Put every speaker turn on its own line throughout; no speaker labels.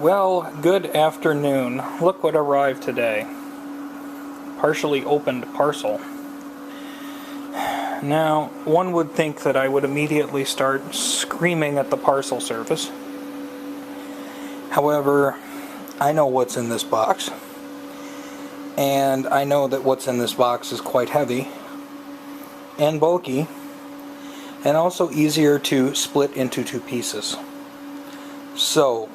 Well, good afternoon. Look what arrived today. Partially opened parcel. Now, one would think that I would immediately start screaming at the parcel service. However, I know what's in this box. And I know that what's in this box is quite heavy and bulky and also easier to split into two pieces. So,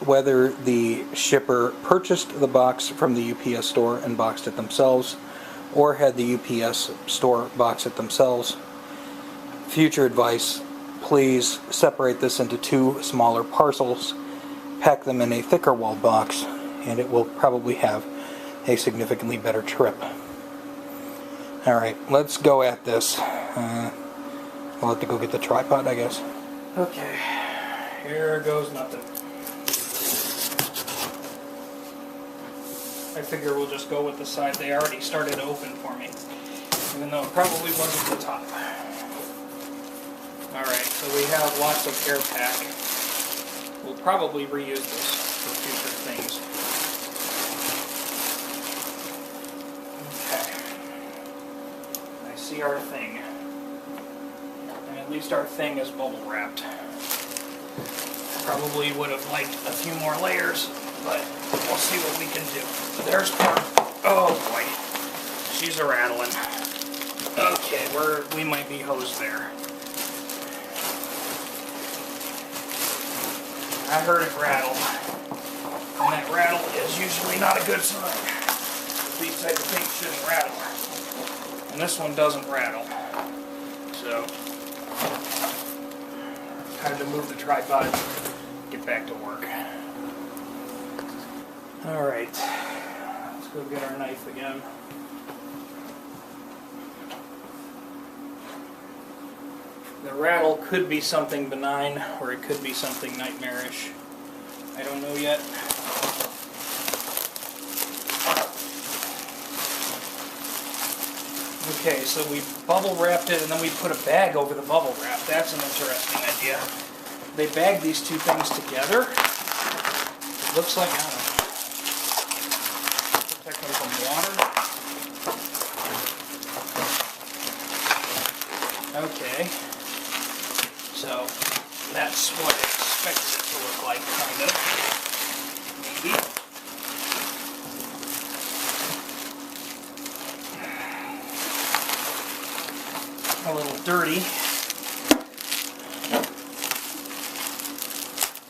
whether the shipper purchased the box from the UPS store and boxed it themselves, or had the UPS store box it themselves, future advice, please separate this into two smaller parcels, pack them in a thicker walled box, and it will probably have a significantly better trip. Alright, let's go at this. We'll have to go get the tripod, I guess. Okay, here goes nothing. I figure we'll just go with the side they already started to open for me, even though it probably wasn't the top. Alright, so we have lots of air pack. We'll probably reuse this for future things. Okay. I see our thing. And at least our thing is bubble wrapped. Probably would have liked a few more layers, but we'll see what we can do. There's part. Oh boy. She's a rattling. Okay, we might be hosed there. I heard it rattle. And that rattle is usually not a good sign. These type of things shouldn't rattle. And this one doesn't rattle. So, time to move the tripod, get back to work. Alright, let's go get our knife again. The rattle could be something benign, or it could be something nightmarish. I don't know yet. Okay, so we bubble wrapped it and then we put a bag over the bubble wrap. That's an interesting idea. They bag these two things together. It looks like, I don't know. Protect them from water. Okay. So, that's what I expected it to look like, kind of. Maybe. A little dirty.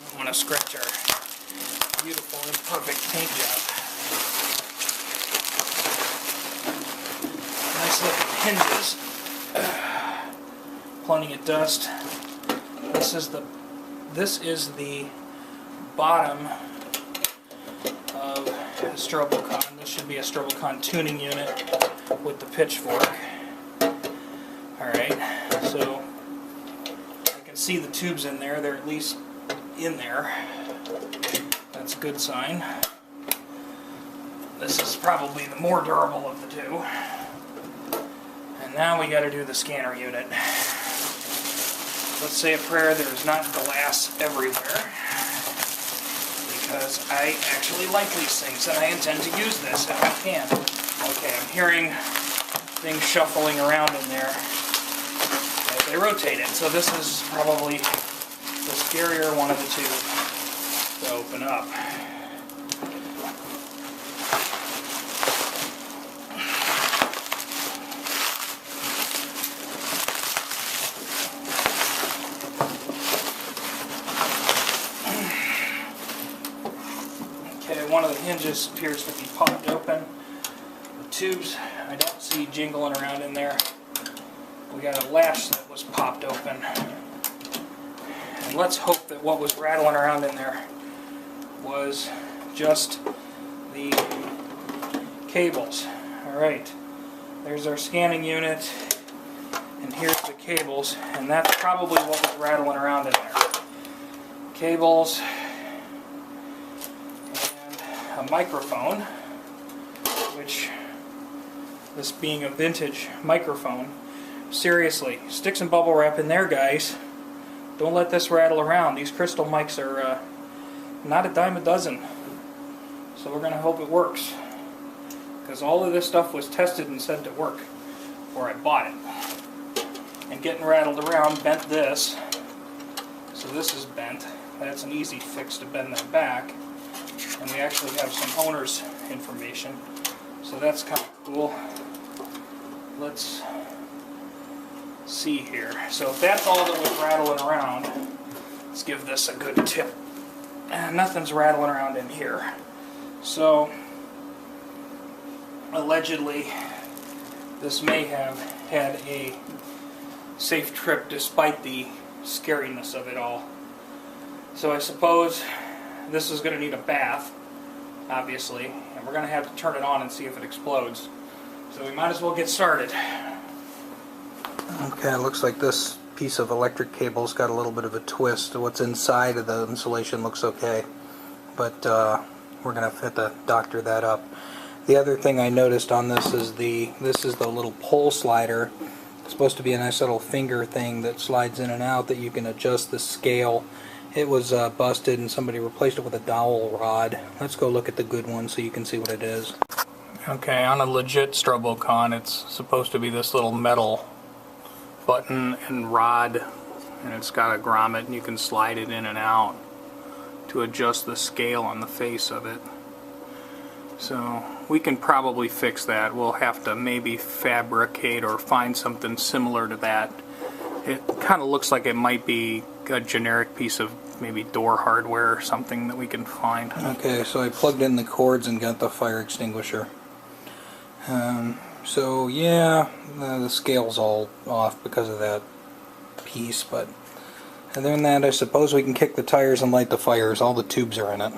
I want to scratch our beautiful and perfect paint job. Nice looking hinges. Plenty of dust. This is the bottom of a Stroboconn. This should be a Stroboconn tuning unit with the pitchfork. Alright, so I can see the tubes in there. They're at least in there. That's a good sign. This is probably the more durable of the two. And now we got to do the scanner unit. Let's say a prayer there's not glass everywhere, because I actually like these things and I intend to use this if I can. Okay, I'm hearing things shuffling around in there as they rotate it, so this is probably the scarier one of the two to open up. One of the hinges appears to be popped open. The tubes I don't see jingling around in there. We got a latch that was popped open. And let's hope that what was rattling around in there was just the cables. Alright, there's our scanning unit, and here's the cables, and that's probably what was rattling around in there. Cables. A microphone, which, this being a vintage microphone, seriously, stick some bubble wrap in there, guys. Don't let this rattle around. These crystal mics are not a dime a dozen. So we're going to hope it works. Because all of this stuff was tested and said to work before I bought it. And getting rattled around bent this. So this is bent. That's an easy fix to bend that back. And we actually have some owner's information. So that's kind of cool. Let's see here. So if that's all that was rattling around, let's give this a good tip. Nothing's rattling around in here. So allegedly this may have had a safe trip despite the scariness of it all. So I suppose this is going to need a bath, obviously, and we're going to have to turn it on and see if it explodes. So we might as well get started. Okay, it looks like this piece of electric cable's got a little bit of a twist. What's inside of the insulation looks okay, but we're going to have to doctor that up. The other thing I noticed on this is the little pole slider. It's supposed to be a nice little finger thing that slides in and out that you can adjust the scale. It was busted and somebody replaced it with a dowel rod. Let's go look at the good one so you can see what it is. Okay, on a legit Stroboconn, it's supposed to be this little metal button and rod, and it's got a grommet and you can slide it in and out to adjust the scale on the face of it. So we can probably fix that. We'll have to maybe fabricate or find something similar to that. It kind of looks like it might be a generic piece of maybe door hardware or something that we can find. Okay, so I plugged in the cords and got the fire extinguisher. So yeah, the scale's all off because of that piece, but other than that, I suppose we can kick the tires and light the fires. All the tubes are in it.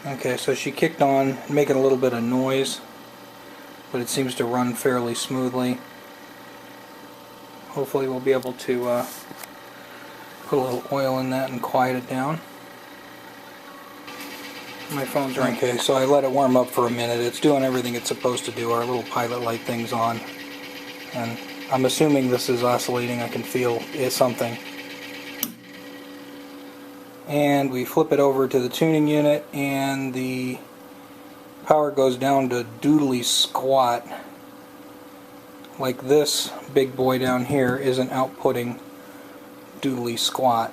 Okay, so she kicked on, making a little bit of noise, but it seems to run fairly smoothly. Hopefully we'll be able to put a little oil in that and quiet it down. My phone's ringing. Okay, so I let it warm up for a minute. It's doing everything it's supposed to do. Our little pilot light thing's on. And I'm assuming this is oscillating. I can feel something. And we flip it over to the tuning unit and the power goes down to doodly squat. Like this big boy down here isn't outputting doodly squat.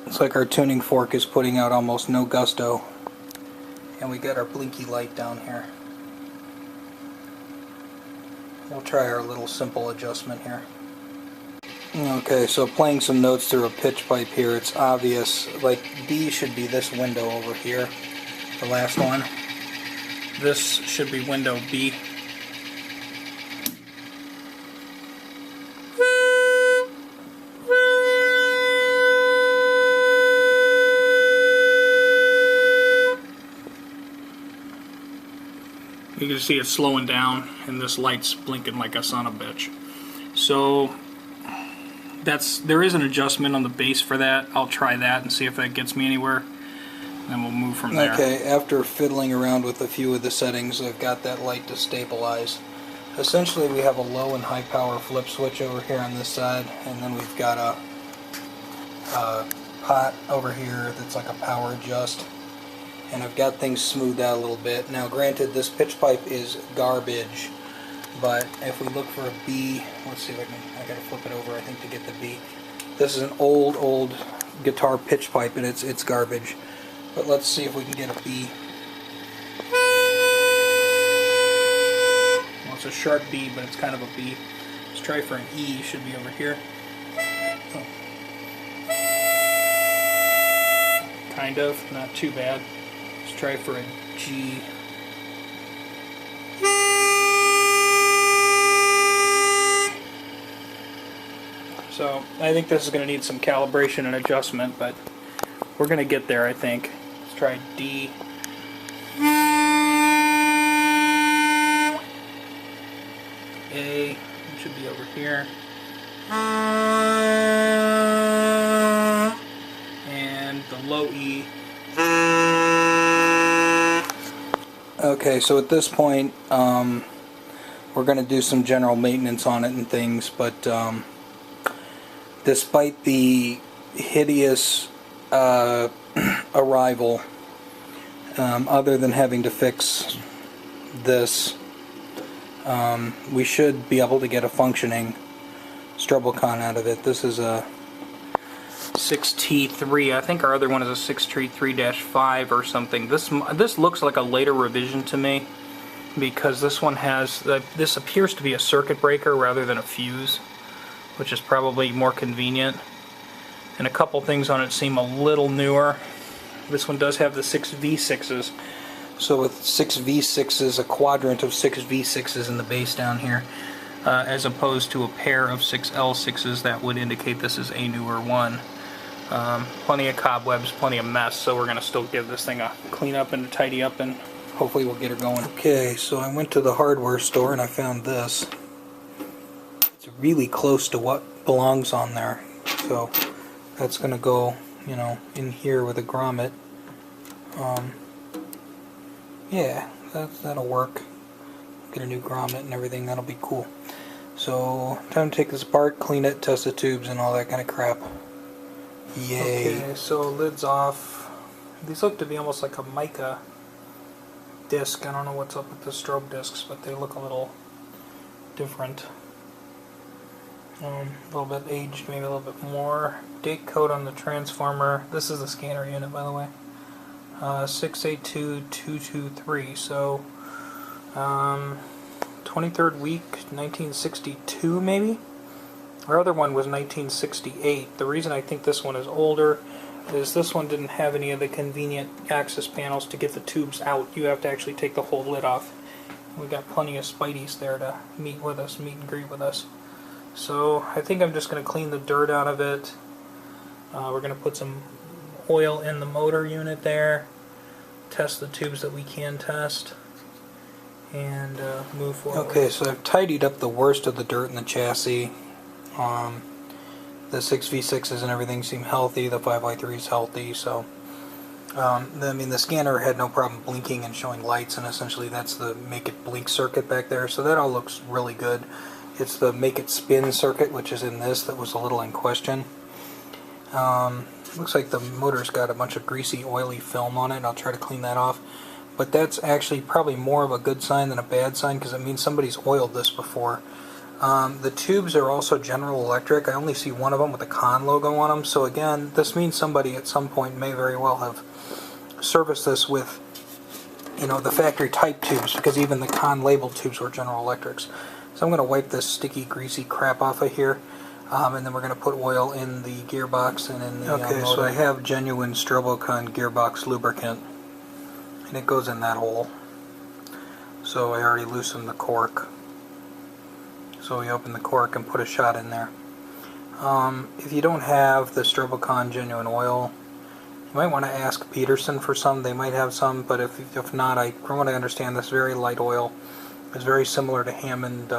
Looks like our tuning fork is putting out almost no gusto. And we got our blinky light down here. We'll try our little simple adjustment here. Okay, so playing some notes through a pitch pipe here, it's obvious, like D should be this window over here, the last one. This should be window B. You can see it's slowing down and this light's blinking like a son of a bitch. So there is an adjustment on the base for that. I'll try that and see if that gets me anywhere. Then we'll move from there. Okay, after fiddling around with a few of the settings, I've got that light to stabilize. Essentially we have a low and high power flip switch over here on this side, and then we've got a pot over here that's like a power adjust. And I've got things smoothed out a little bit. Now granted, this pitch pipe is garbage, but if we look for a B, let's see if I gotta flip it over I think to get the B. This is an old guitar pitch pipe and it's garbage. But let's see if we can get a B. Well, it's a sharp B, but it's kind of a B. Let's try for an E, should be over here. Oh. Kind of, not too bad. Let's try for a G. So I think this is going to need some calibration and adjustment, but we're going to get there, I think. Let's try D. A, it should be over here. And the low E. Okay, so at this point, we're going to do some general maintenance on it and things, but despite the hideous arrival, other than having to fix this, we should be able to get a functioning Stroboconn out of it. This is a 6T3. I think our other one is a 6T3-5 or something. This looks like a later revision to me, because this one has this appears to be a circuit breaker rather than a fuse, which is probably more convenient. And a couple things on it seem a little newer. This one does have the 6V6s. So with 6V6s, a quadrant of 6V6s in the base down here, as opposed to a pair of 6L6s, that would indicate this is a newer one. Plenty of cobwebs, plenty of mess, so we're going to still give this thing a clean up and a tidy up, and hopefully we'll get her going. Okay, so I went to the hardware store and I found this. It's really close to what belongs on there. So that's going to go, you know, in here with a grommet. Yeah, that'll work. Get a new grommet and everything, that'll be cool. So, time to take this apart, clean it, test the tubes and all that kind of crap. Yay. Okay, so lid's off. These look to be almost like a mica disc. I don't know what's up with the strobe discs, but they look a little different. A little bit aged, maybe a little bit more. Date code on the transformer. This is the scanner unit, by the way. 682223. So, 23rd week, 1962, maybe? Our other one was 1968. The reason I think this one is older is this one didn't have any of the convenient access panels to get the tubes out. You have to actually take the whole lid off. We got plenty of Spideys there to meet with us, meet and greet with us. So I think I'm just going to clean the dirt out of it. We're going to put some oil in the motor unit there, test the tubes that we can test, and move forward. Okay, so I've tidied up the worst of the dirt in the chassis. The 6V6s and everything seem healthy, the 5i3 is healthy, so I mean, the scanner had no problem blinking and showing lights, and essentially that's the make it blink circuit back there, so that all looks really good. It's the make it spin circuit, which is in this, that was a little in question. Looks like the motor's got a bunch of greasy, oily film on it, and I'll try to clean that off. But that's actually probably more of a good sign than a bad sign, because it means somebody's oiled this before. The tubes are also General Electric. I only see one of them with the Conn logo on them, so again, this means somebody at some point may very well have serviced this with, you know, the factory type tubes, because even the Conn labeled tubes were General Electrics. So I'm going to wipe this sticky, greasy crap off of here, and then we're going to put oil in the gearbox and in the motor. So I have genuine Stroboconn gearbox lubricant, and it goes in that hole. So I already loosened the cork. So we open the cork and put a shot in there. If you don't have the Stroboconn genuine oil, you might want to ask Peterson for some. They might have some, but if not, from what I understand, this very light oil is very similar to Hammond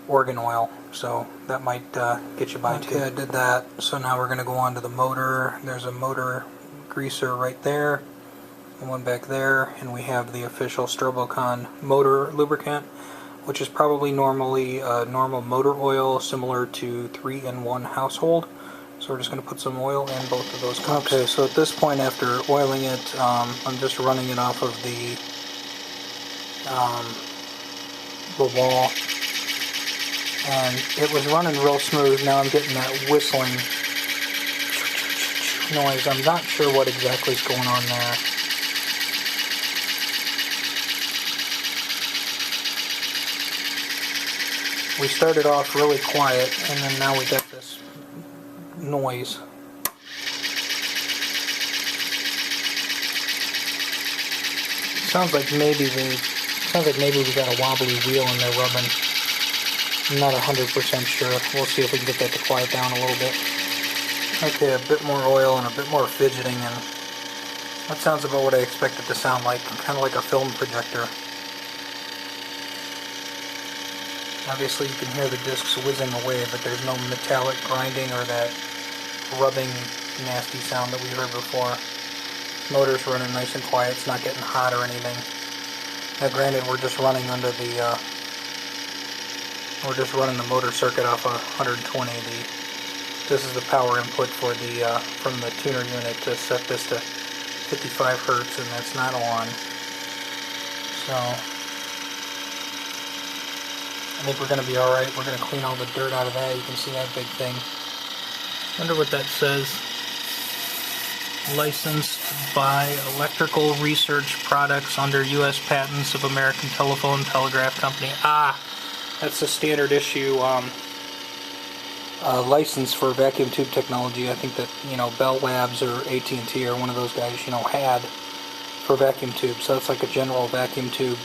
organ oil, so that might get you by too. Okay, I did that. So now we're going to go on to the motor. There's a motor greaser right there, and one back there, and we have the official Stroboconn motor lubricant, which is probably normally normal motor oil, similar to 3-in-1 household. So we're just going to put some oil in both of those cups. Okay, so at this point, after oiling it, I'm just running it off of the wall, and it was running real smooth. Now I'm getting that whistling noise. I'm not sure what exactly is going on there. We started off really quiet, and then now we got this noise. Sounds like maybe we got a wobbly wheel in there rubbing. I'm not 100% sure. We'll see if we can get that to quiet down a little bit. Okay, a bit more oil and a bit more fidgeting, and that sounds about what I expect it to sound like, kind of like a film projector. Obviously you can hear the discs whizzing away, but there's no metallic grinding or that rubbing nasty sound that we heard before. Motor's running nice and quiet, it's not getting hot or anything. Now granted, we're just running under the motor circuit off of 120. This is the power input for the from the tuner unit to set this to 55 hertz, and that's not on. So I think we're going to be all right. We're going to clean all the dirt out of that. You can see that big thing. Wonder what that says. Licensed by Electrical Research Products under U.S. Patents of American Telephone and Telegraph Company. Ah, that's the standard issue license for vacuum tube technology. I think that, you know, Bell Labs or AT&T or one of those guys, you know, had for vacuum tubes. So it's like a general vacuum tube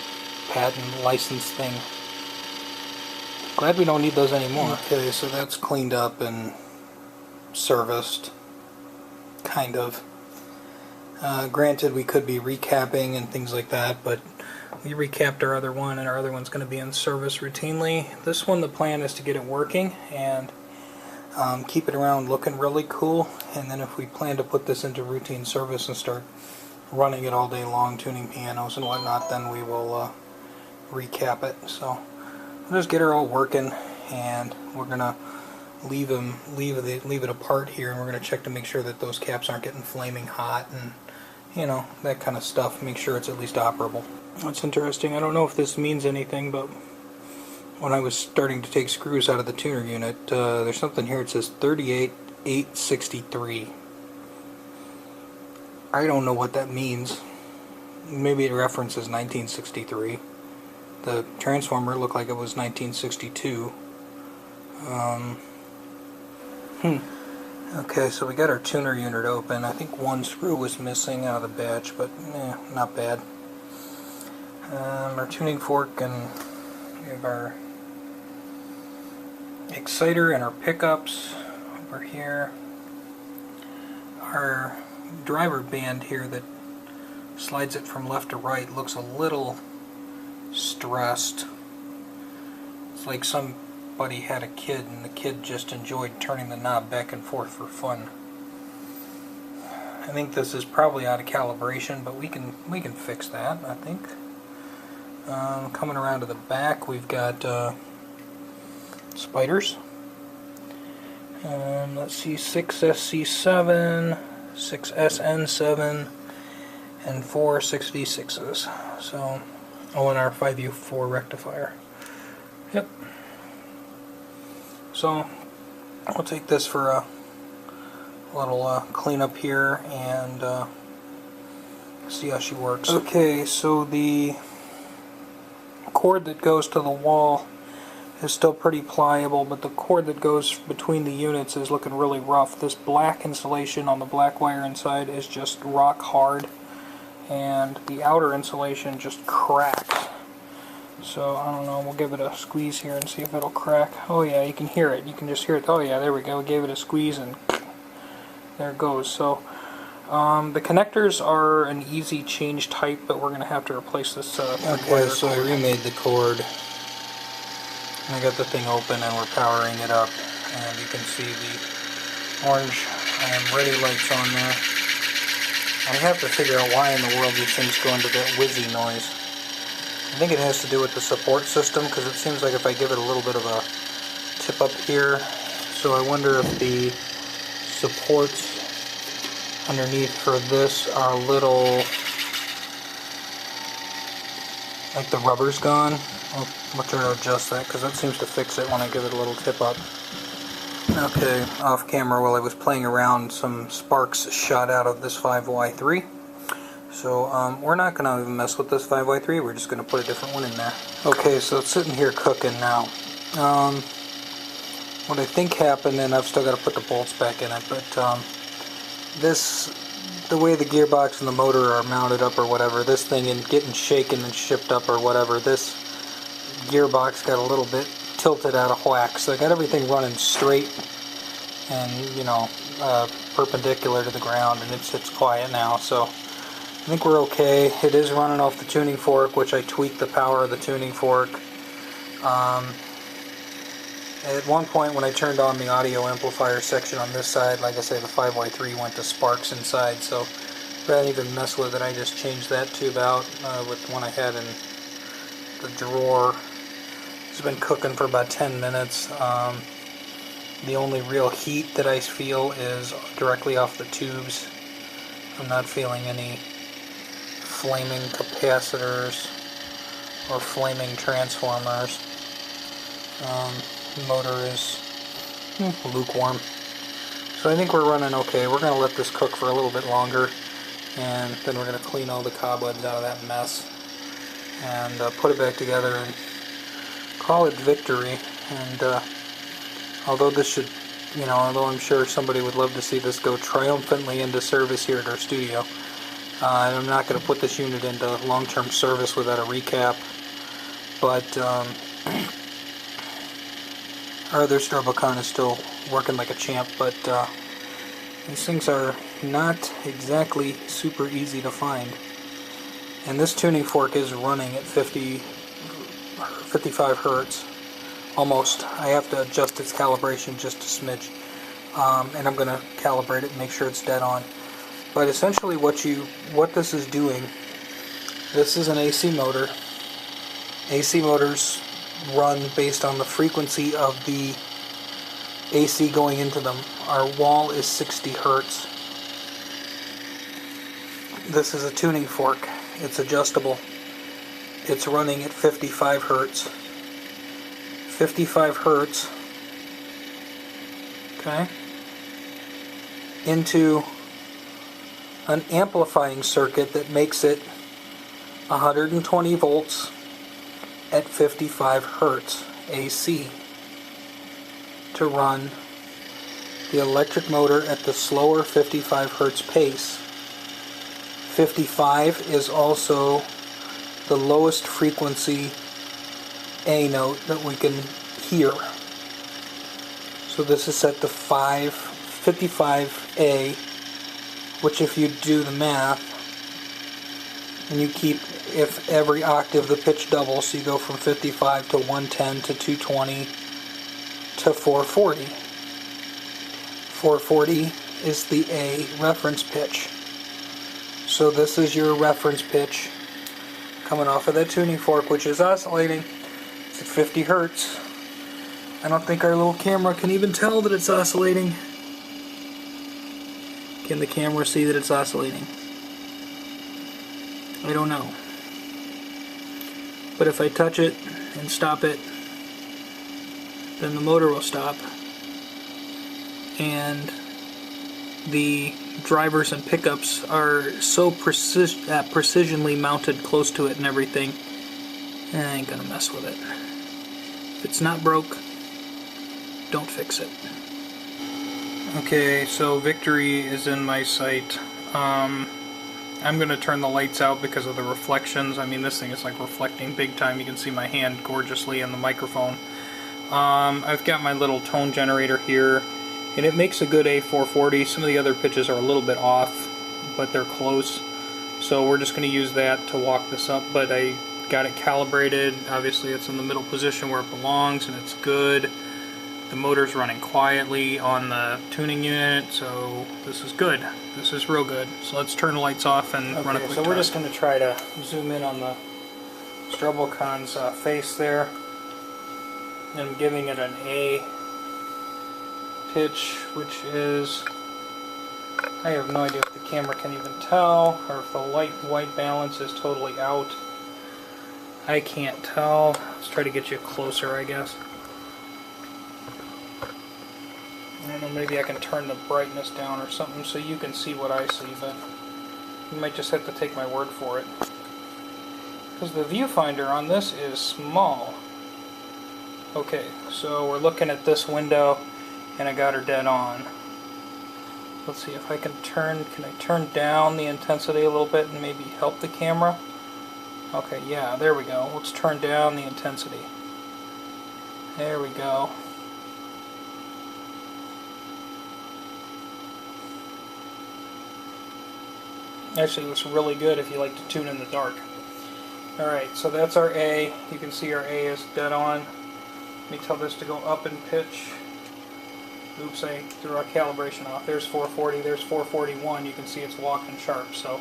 patent license thing. Glad we don't need those anymore. Okay, so that's cleaned up and serviced, kind of. Granted, we could be recapping and things like that, but we recapped our other one, and our other one's going to be in service routinely. This one, the plan is to get it working and keep it around looking really cool, and then if we plan to put this into routine service and start running it all day long, tuning pianos and whatnot, then we will recap it. So we'll just get her all working, and we're gonna leave it apart here, and we're gonna check to make sure that those caps aren't getting flaming hot, and you know, that kind of stuff. Make sure it's at least operable. That's interesting. I don't know if this means anything, but when I was starting to take screws out of the tuner unit, there's something here. It says 38,863. I don't know what that means. Maybe it references 1963. The transformer looked like it was 1962. Okay, so we got our tuner unit open. I think one screw was missing out of the batch, but not bad. Our tuning fork, and we have our exciter and our pickups over here. Our driver band here that slides it from left to right looks a little stressed. It's like somebody had a kid and the kid just enjoyed turning the knob back and forth for fun. I think this is probably out of calibration, but we can fix that, I think. Coming around to the back, we've got spiders. Let's see, 6SC7, 6SN7, and 4 6V6s. So, and our 5U4 rectifier. Yep. So, we'll take this for a little cleanup here and see how she works. Okay, so the cord that goes to the wall is still pretty pliable, but the cord that goes between the units is looking really rough. This black insulation on the black wire inside is just rock hard, and the outer insulation just cracks. So I don't know, we'll give it a squeeze here and see if it'll crack. Oh yeah, you can hear it. You can just hear it. Oh yeah, there we go. We gave it a squeeze and there it goes. So the connectors are an easy change type, but we're going to have to replace this okay, so I remade the cord. I got the thing open and we're powering it up, and you can see the orange ready lights on there. I have to figure out why in the world these things go into that whizzy noise. I think it has to do with the support system, because it seems like if I give it a little bit of a tip up here, so I wonder if the supports underneath for this are a little, like the rubber's gone. I'll try to adjust that, because that seems to fix it when I give it a little tip up. Okay, off camera while I was playing around, some sparks shot out of this 5Y3. So we're not going to even mess with this 5Y3, we're just going to put a different one in there. Okay, so it's sitting here cooking now. What I think happened, and I've still got to put the bolts back in it, but the way the gearbox and the motor are mounted up or whatever, this thing and getting shaken and shipped up or whatever, this gearbox got a little bit tilted out of whack. So I got everything running straight and, you know, perpendicular to the ground, and it's quiet now. So I think we're okay. It is running off the tuning fork, which I tweaked the power of the tuning fork. At one point when I turned on the audio amplifier section on this side, like I say, the 5Y3 went to sparks inside, so rather than even mess with it, I just changed that tube out with one I had in the drawer. It's been cooking for about 10 minutes. The only real heat that I feel is directly off the tubes. I'm not feeling any flaming capacitors or flaming transformers. Motor is lukewarm. So I think we're running okay. We're going to let this cook for a little bit longer, and then we're going to clean all the cobwebs out of that mess and put it back together and call it victory. And although this should, although I'm sure somebody would love to see this go triumphantly into service here at our studio, I'm not going to put this unit into long-term service without a recap. But our other Stroboconn is still working like a champ, but these things are not exactly super easy to find. And this tuning fork is running at 55 hertz, almost. I have to adjust its calibration just a smidge, and I'm going to calibrate it and make sure it's dead on. But essentially what this is doing, this is an AC motor. AC motors run based on the frequency of the AC going into them. Our wall is 60 hertz. This is a tuning fork. It's adjustable. It's running at 55 hertz. 55 hertz, okay, into an amplifying circuit that makes it 120 volts at 55 hertz AC to run the electric motor at the slower 55 hertz pace. 55 is also the lowest frequency A note that we can hear. So this is set to 55A, which if you do the math, and you keep, if every octave the pitch doubles, so you go from 55 to 110 to 220 to 440. 440 is the A reference pitch. So this is your reference pitch coming off of that tuning fork, which is oscillating. It's at 50 hertz. I don't think our little camera can even tell that it's oscillating. Can the camera see that it's oscillating? I don't know. But if I touch it and stop it, then the motor will stop. And the drivers and pickups are so precisionally mounted close to it and everything, I ain't gonna mess with it. If it's not broke, don't fix it. Okay, so victory is in my sight. I'm gonna turn the lights out because of the reflections. I mean, this thing is like reflecting big time. You can see my hand gorgeously in the microphone. I've got my little tone generator here, and it makes a good A440. Some of the other pitches are a little bit off, but they're close. So we're just going to use that to walk this up, but I got it calibrated. Obviously it's in the middle position where it belongs, and it's good. The motor's running quietly on the tuning unit, so this is good. This is real good. So let's turn the lights off and run a quick test. So we're just going to try to zoom in on the Stroboconn's face there. And I'm giving it an A pitch, which is, I have no idea if the camera can even tell, or if the light white balance is totally out. I can't tell. Let's try to get you closer, I guess. I don't know, maybe I can turn the brightness down or something so you can see what I see, but you might just have to take my word for it. Because the viewfinder on this is small. Okay, so we're looking at this window, and I got her dead on. Let's see if I can I turn down the intensity a little bit and maybe help the camera? Okay, yeah, there we go. Let's turn down the intensity. There we go. Actually, it looks really good if you like to tune in the dark. Alright, so that's our A. You can see our A is dead on. Let me tell this to go up in pitch. Oops, I threw our calibration off. There's 440, there's 441. You can see it's walking sharp. So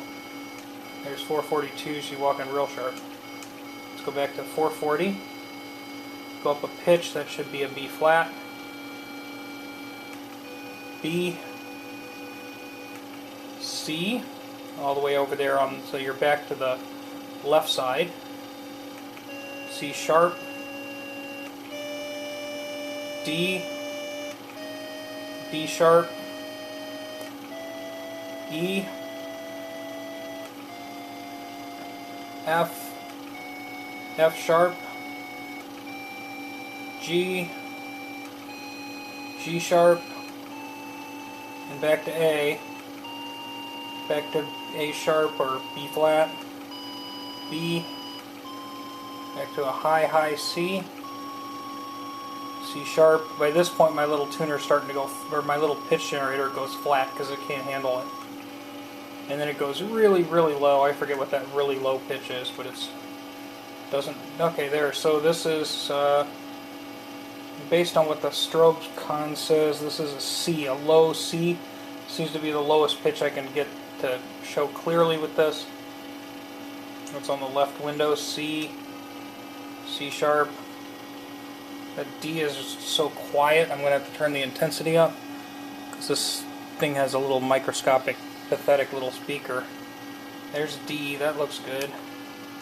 there's 442, she's walking real sharp. Let's go back to 440. Go up a pitch, that should be a B flat. B, C, all the way over there on, so you're back to the left side. C sharp, D, D sharp, E, F, F sharp, G, G sharp, and back to A, back to A sharp or B flat, B, back to a high C, C sharp. By this point my little tuner's starting to go, or my little pitch generator goes flat because it can't handle it. And then it goes really, really low. I forget what that really low pitch is, but it's doesn't, okay, there. So this is based on what the Stroboconn says, this is a C, a low C. Seems to be the lowest pitch I can get to show clearly with this. It's on the left window, C, C sharp. That D is so quiet, I'm going to have to turn the intensity up, because this thing has a little microscopic, pathetic little speaker. There's D, that looks good.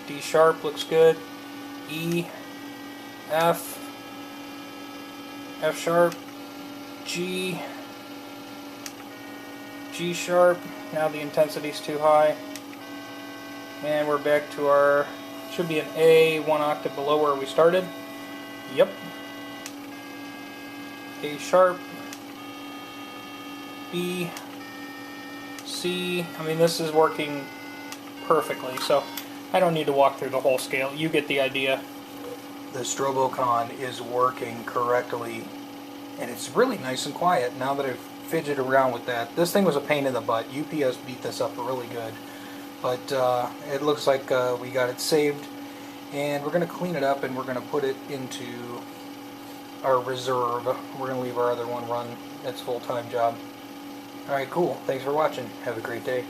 D sharp looks good. E, F, F sharp, G, G sharp. Now the intensity's too high. And we're back to our, should be an A, 1 octave below where we started. Yep. A sharp, B, C. I mean, this is working perfectly, so I don't need to walk through the whole scale. You get the idea. The Stroboconn is working correctly, and it's really nice and quiet now that I've fidgeted around with that. This thing was a pain in the butt. UPS beat this up really good, but it looks like we got it saved, and we're going to clean it up and we're going to put it into our reserve. We're going to leave our other one run its full-time job. Alright, cool. Thanks for watching. Have a great day.